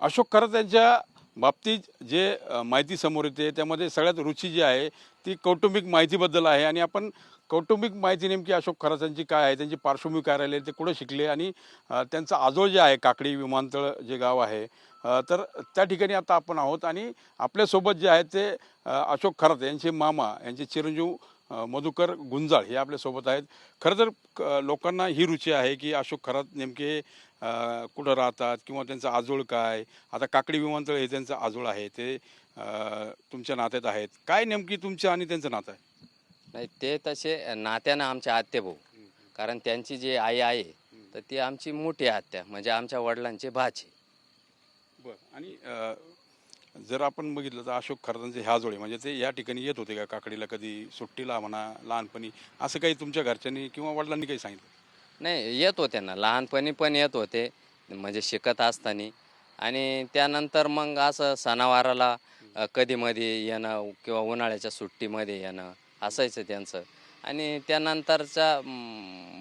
अशोक खरात यांच्या बाबतीत जे माहिती समोर येते त्यामध्ये सगळ्यात रुची जी आहे ती कौटुंबिक माहितीबद्दल आहे आणि आपण कौटुंबिक माहिती नेमकी अशोक खरात यांची काय आहे, त्यांची पार्श्वभूमी काय राहिली, ते कुठे शिकले आणि त्यांचं आजोळ जे आहे काकडी विमानतळ जे गाव आहे, तर त्या ठिकाणी आता आपण आहोत आणि आपल्यासोबत जे आहेत ते अशोक खरात यांचे मामा यांचे चिरंजीव मधुकर गुंजाळ हे आपल्यासोबत आहेत. खरं तर लोकांना ही रुची आहे की अशोक खरात नेमके कुठं राहतात किंवा त्यांचं आजोळ काय. आता काकडी विमानतळ हे त्यांचं आजोळ आहे, ते तुमच्या नात्यात आहेत. काय नेमकी तुमच्या आणि त्यांचं नातं आहे? नाही, ते तसे नात्यानं आमचे आत्याभाऊ. कारण त्यांची जी आई आहे तर ती आमची मोठी आत्या, म्हणजे आमच्या वडिलांचे भाचे. बरं. आणि जर आपण बघितलं तर अशोक खरातांचे ह्या जोडे म्हणजे ते या ठिकाणी येत होते का काकडीला कधी सुट्टीला म्हणा, लहानपणी असं काही तुमच्या घरच्यांनी किंवा वडिलांनी काही सांगितलं? नाही, येत होते ना, लहानपणी पण येत होते, म्हणजे शिकत असताना. आणि त्यानंतर मग असं सणावाराला कधीमधी येणं किंवा उन्हाळ्याच्या सुट्टीमध्ये येणं असायचं त्यांचं. आणि त्यानंतरचा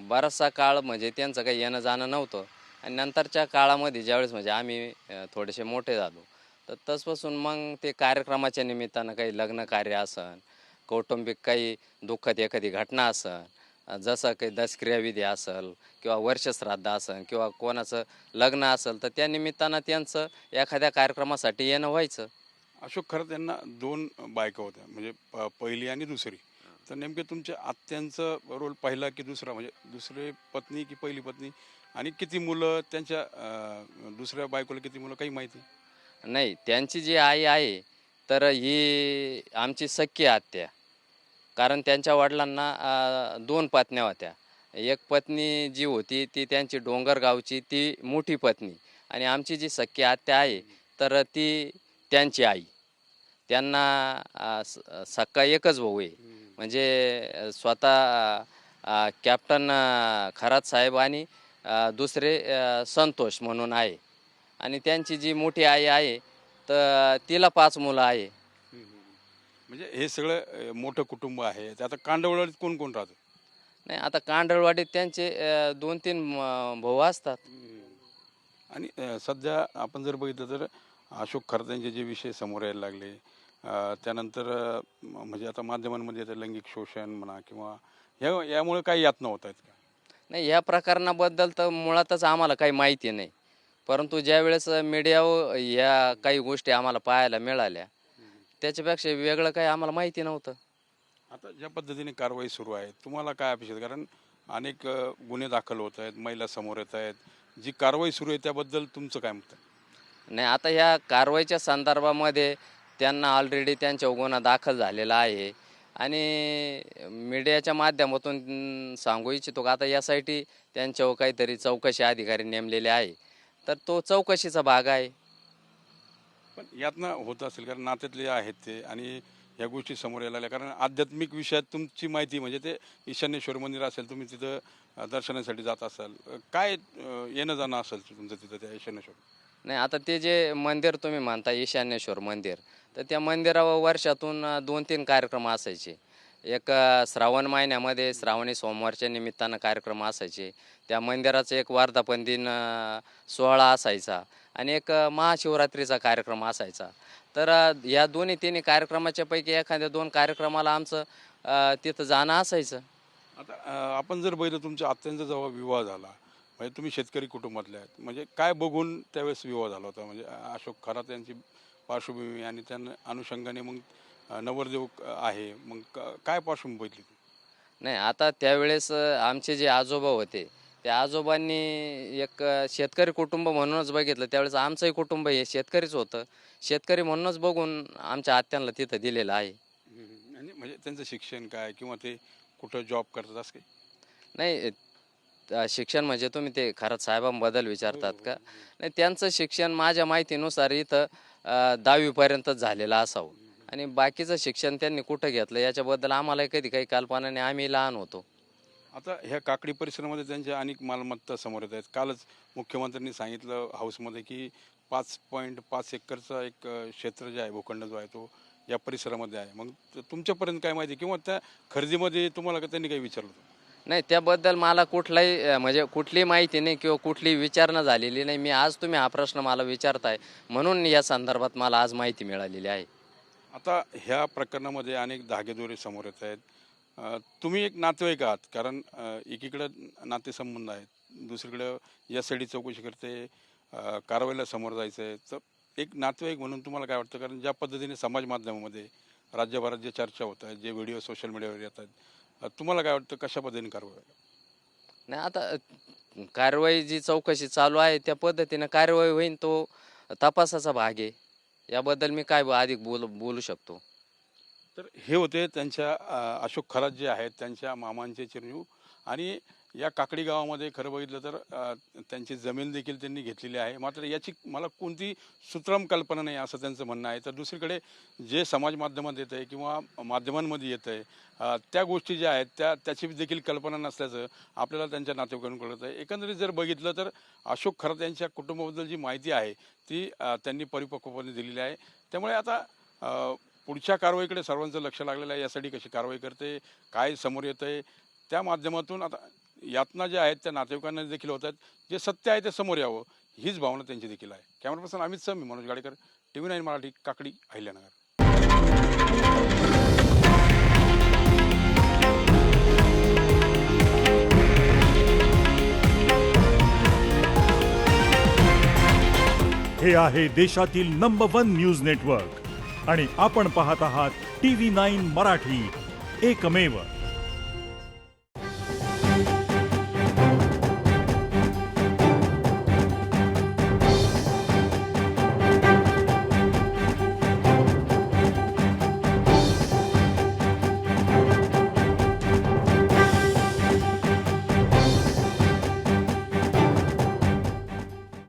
बराचसा काळ म्हणजे त्यांचं काही येणं जाणं नव्हतं. आणि नंतरच्या काळामध्ये ज्यावेळेस म्हणजे आम्ही थोडेसे मोठे झालो, तर तसपासून मग ते कार्यक्रमाच्या निमित्तानं काही लग्न कार्य असन, कौटुंबिक काही दुःखद एखादी घटना असन, जसं काही दशक्रियाविधी असेल किंवा वर्षश्राद्ध असेल किंवा कोणाचं लग्न असेल, तर त्या निमित्तानं त्यांचं एखाद्या कार्यक्रमासाठी येणं व्हायचं. अशोक खरात यांना दोन बायका होत्या म्हणजे पहिली आणि दुसरी. तर नेमके तुमच्या आत्यांचं रोल पहिला की दुसरा, म्हणजे दुसरी पत्नी की पहिली पत्नी, आणि किती मुलं त्यांच्या दुसऱ्या बायकोला, किती मुलं, काही माहिती? नाही, त्यांची जी आई आहे तर ही आमची सख्खी आत्या. कारण त्यांच्या वडिलांना दोन पत्न्या होत्या. एक पत्नी जी होती ती त्यांची डोंगरगावची ती मोठी पत्नी. आणि आमची जी सख्खी आत्या आहे तर ती त्यांची आई. त्यांना सख्खा एकच भाऊ आहे. म्हणजे स्वतः कॅप्टन खरात साहेब आणि दुसरे संतोष म्हणून आहे. आणि त्यांची जी मोठी आई आहे तर तिला 5 मुलं आहे. म्हणजे हे सगळं मोठं कुटुंब आहे. ते आता कांडवळीत कोण कोण राहतं? नाही, आता कांडळवाडीत त्यांचे 2-3 भाऊ असतात. आणि सध्या आपण जर बघितलं तर अशोक खरात यांचे जे विषय समोर यायला लागले, त्यानंतर म्हणजे आता माध्यमांमध्ये आता लैंगिक शोषण म्हणा किंवा यामुळे काही यातना होत आहेत का? नाही, या प्रकरणाबद्दल तर मुळातच आम्हाला काही माहिती नाही. परंतु ज्यावेळेस मीडियावर या काही गोष्टी आम्हाला पाहायला मिळाल्या, त्याच्यापेक्षा वेगळं काही आम्हाला माहिती नव्हतं. आता ज्या पद्धतीने कारवाई सुरू आहे, तुम्हाला काय अपेक्षित आहे? कारण अनेक गुन्हे दाखल होत आहेत, महिला समोर येत आहेत. जी कारवाई सुरू आहे त्याबद्दल तुमचं काय मत आहे? नाही, आता ह्या कारवाईच्या संदर्भामध्ये त्यांना ऑलरेडी त्यांच्यावर गुन्हा दाखल झालेला आहे. आणि मीडियाच्या माध्यमातून सांगू इच्छितो का आता यासाठी त्यांच्यावर काहीतरी चौकशी अधिकारी नेमलेले आहे. तर तो चौकशीचा भाग आहे. पण यातनं होत असेल कारण नात्यातले आहेत ते, आणि ह्या गोष्टी समोर यायला लागल्या. कारण आध्यात्मिक विषयात तुमची माहिती म्हणजे ते ईशान्येश्वर मंदिर असेल, तुम्ही तिथं दर्शनासाठी जात असाल, काय येणं जाणं असेल तुमचं तिथं त्या ईशान्येश्वर? नाही, आता ते जे मंदिर तुम्ही म्हणता ईशान्येश्वर मंदिर, तर त्या मंदिरावर वर्षातून 2-3 कार्यक्रम असायचे. एक श्रावण महिन्यामध्ये श्रावणी सोमवारच्या निमित्तानं कार्यक्रम असायचे. त्या मंदिराचा एक वर्धापन दिन सोहळा असायचा. आणि एक महाशिवरात्रीचा कार्यक्रम असायचा. तर या दोन्ही तिन्ही कार्यक्रमाच्यापैकी एखाद्या 2 कार्यक्रमाला आमचं तिथं जाणं असायचं. आता आपण जर बघितलं तुमच्या आत्यांचा जेव्हा विवाह झाला, म्हणजे तुम्ही शेतकरी कुटुंबातले आहेत, म्हणजे काय बघून त्यावेळेस विवाह झाला होता? म्हणजे अशोक खरात यांची पार्श्वभूमी आणि त्या अनुषंगाने मग नवरदेव आहे, मग काय पार्श्वभूमी बघितली ती? नाही, आता त्यावेळेस आमचे जे आजोबा होते, त्या आजोबांनी एक शेतकरी कुटुंब म्हणूनच बघितलं. त्यावेळेस आमचंही कुटुंब हे शेतकरीच होतं. शेतकरी म्हणूनच बघून आमच्या आत्यांना तिथं दिलेलं आहे. आणि म्हणजे त्यांचं शिक्षण काय किंवा ते कुठं जॉब करतात असं काही? नाही, शिक्षण म्हणजे तुम्ही ते खरंच साहेबांबद्दल हो, विचारतात हो, का? हो. नाही, त्यांचं शिक्षण माझ्या माहितीनुसार इथं 10वी झालेलं असावं. आणि बाकीचं शिक्षण त्यांनी कुठं घेतलं याच्याबद्दल आम्हालाही कधी काही कल्पना नाही. आम्ही लहान होतो. आता ह्या काकडी परिसरामध्ये त्यांच्या अनेक मालमत्ता समोर येत आहेत. कालच मुख्यमंत्र्यांनी सांगितलं हाऊसमध्ये की 5.5 एकरचा एक क्षेत्र जे आहे, भूखंड जो आहे तो या परिसरामध्ये आहे. मग तुमच्यापर्यंत काय माहिती किंवा त्या खरेदीमध्ये तुम्हाला त्यांनी काही विचारलं होतं? नाही, त्याबद्दल मला कुठलाही म्हणजे कुठली माहिती नाही किंवा कुठली विचारणा झालेली नाही. मी आज तुम्ही हा प्रश्न मला विचारताय म्हणून या संदर्भात मला आज माहिती मिळालेली आहे. आता ह्या प्रकरणामध्ये अनेक धागेदोरे समोर येत आहेत. तुम्ही एक नातेवाईक आहात, कारण एकीकडं नातेसंबंध आहेत, दुसरीकडं यासाठी चौकशी करते, कारवाईला समोर जायचं आहे. तर एक नातेवाईक म्हणून तुम्हाला काय वाटतं? कारण ज्या पद्धतीने समाज माध्यमामध्ये राज्यभरात जे चर्चा होत आहेत, जे व्हिडिओ सोशल मीडियावर येतात, तुम्हाला काय वाटतं कशा पद्धतीने कारवाई? नाही, आता कारवाई जी चौकशी चालू आहे त्या पद्धतीनं कारवाई होईल, तो तपासाचा भाग आहे. याबद्दल मी काय अधिक बोलू शकतो? तर हे होते त्यांच्या अशोक खरात जे आहेत त्यांच्या मामांचे चिरंजीव. आणि या काकडी गावामध्ये खरं बघितलं तर त्यांची जमीन देखील त्यांनी घेतलेली आहे. मात्र याची मला कोणती सुतराम कल्पना नाही असं त्यांचं म्हणणं आहे. तर दुसरीकडे जे समाज माध्यमात येतं आहे किंवा माध्यमांमध्ये येतं आहे, त्या गोष्टी ज्या आहेत त्याची देखील कल्पना नसल्याचं आपल्याला त्यांच्या नातेवाईकांकडून कळत आहे. एकंदरीत जर बघितलं तर अशोक खरात यांच्या कुटुंबाबद्दल जी माहिती आहे ती त्यांनी परिपक्वपणे दिलेली आहे. त्यामुळे आता पुढच्या कारवाईकडे सर्वांचं लक्ष लागलेलं आहे. यासाठी कशी कारवाई करते, काय समोर येतं आहे, त्या माध्यमातून आता यातना ज्या आहेत त्या नातेवाईकांना देखील होत आहेत. जे सत्य आहे ते समोर यावं हीच भावना त्यांची देखील आहे. कॅमेरा पर्सन अमित सह, मी मनोज गाडेकर, TV9 मराठी, काकडी, अहिल्यानगर. हे आहे देशातील नंबर 1 न्यूज नेटवर्क आणि आपण पाहत आहात TV9 मराठी, एकमेव.